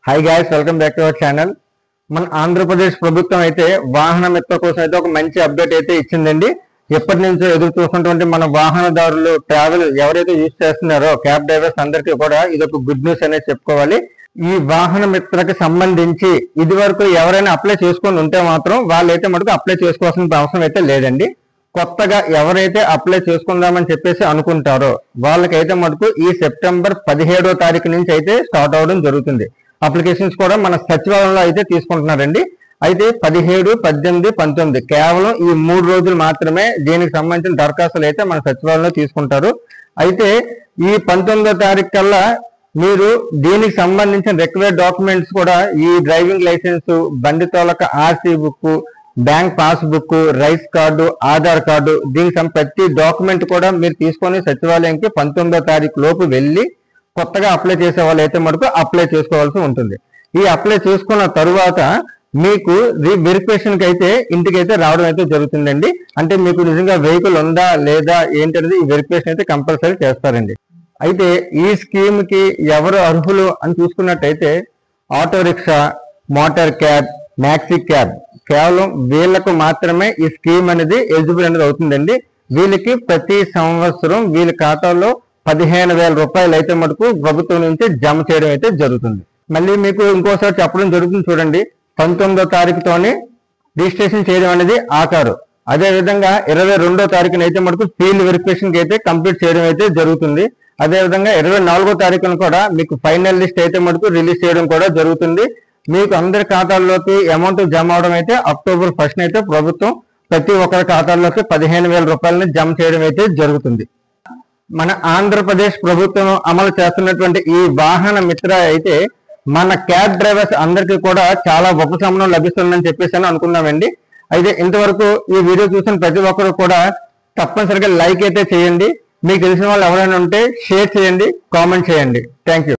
Hi guys, welcome back to our channel. మన ఆంధ్రప్రదేశ్ ప్రభుత్వం అయితే వాహన మిత్ర కోసం అయితే ఒక మంచి అప్డేట్ అయితే ఇచ్చిందండి. ఎప్పటి నుంచో ఎదురు చూస్తున్నటువంటి మన వాహనదారులు ట్రావెల్ ఎవరైతే యూజ్ చేస్తున్నారో క్యాబ్ డ్రైవర్స్ అందరికీ కూడా ఇది ఒక గుడ్ న్యూస్ అనేది చెప్పుకోవాలి. ఈ వాహన మిత్రకి సంబంధించి ఇది వరకు ఎవరైనా అప్లై చేసుకొని ఉంటే మాత్రం వాళ్ళైతే మటుకు అప్లై చేసుకోవాల్సిన అవసరం అయితే లేదండి. కొత్తగా ఎవరైతే అప్లై చేసుకుందామని చెప్పేసి అనుకుంటారో వాళ్ళకైతే మటుకు ఈ సెప్టెంబర్ 17వ తారీఖు నుంచి అయితే స్టార్ట్ అవడం జరుగుతుంది. అప్లికేషన్స్ కూడా మన సచివాలయంలో అయితే తీసుకుంటున్నారండి. అయితే 17, 18, 19 కేవలం ఈ 3 రోజులు మాత్రమే దీనికి సంబంధించిన దరఖాస్తులు అయితే మన సచివాలయంలో తీసుకుంటారు. అయితే ఈ 19వ తారీఖు కల్లా మీరు దీనికి సంబంధించిన రిక్వైర్డ్ డాక్యుమెంట్స్ కూడా ఈ డ్రైవింగ్ లైసెన్స్, బండి తోలక RC book, bank passbook, rice card, Aadhaar card, దీనికి ప్రతి డాక్యుమెంట్ కూడా మీరు తీసుకొని సచివాలయంకి 19వ తారీఖు లోపు వెళ్ళి కొత్తగా అప్లై చేసే వాళ్ళు అయితే మటుకు అప్లై చేసుకోవాల్సి ఉంటుంది. ఈ అప్లై చేసుకున్న తరువాత మీకు వెరిఫికేషన్కి అయితే ఇంటికి అయితే రావడం అయితే జరుగుతుందండి. అంటే మీకు నిజంగా వెహికల్ ఉందా లేదా ఏంటనేది ఈ వెరిఫికేషన్ అయితే కంపల్సరీ చేస్తారండి. అయితే ఈ స్కీమ్ కి ఎవరు అర్హులు అని చూసుకున్నట్టయితే auto rickshaw, motor cab, maxi cab కేవలం వీళ్ళకు మాత్రమే ఈ స్కీమ్ అనేది ఎలిజిబుల్ అనేది అవుతుందండి. వీళ్ళకి ప్రతి సంవత్సరం వీళ్ళ ఖాతాలో 15,000 రూపాయలు అయితే మటుకు ప్రభుత్వం నుంచి జమ చేయడం అయితే జరుగుతుంది. మళ్ళీ మీకు ఇంకోసారి చెప్పడం జరుగుతుంది చూడండి. 19వ తారీఖుతోనే రిజిస్ట్రేషన్ చేయడం అనేది ఆఖరు. అదేవిధంగా 22వ తారీఖున అయితే మటుకు ఫీల్డ్ వెరిఫికేషన్ కి అయితే కంప్లీట్ చేయడం అయితే జరుగుతుంది. అదేవిధంగా 24వ తారీఖున కూడా మీకు ఫైనల్ లిస్ట్ అయితే మటుకు రిలీజ్ చేయడం కూడా జరుగుతుంది. మీకు అందరి ఖాతాల్లోకి అమౌంట్ జమ అవడం అయితే అక్టోబర్ 1st అయితే ప్రభుత్వం ప్రతి ఒక్కరి ఖాతాల్లోకి 15,000 రూపాయలని జమ చేయడం అయితే జరుగుతుంది. మన ఆంధ్రప్రదేశ్ ప్రభుత్వం అమలు చేస్తున్నటువంటి ఈ వాహన మిత్ర అయితే మన క్యాబ్ డ్రైవర్స్ అందరికీ కూడా చాలా ఉపశమనం లభిస్తుందని చెప్పేసి అనుకున్నామండి. అయితే ఇంతవరకు ఈ వీడియో చూసిన ప్రతి ఒక్కరు కూడా తప్పనిసరిగా లైక్ అయితే చేయండి. మీకు తెలిసిన వాళ్ళు ఎవరైనా ఉంటే షేర్ చేయండి, కామెంట్ చేయండి. Thank you.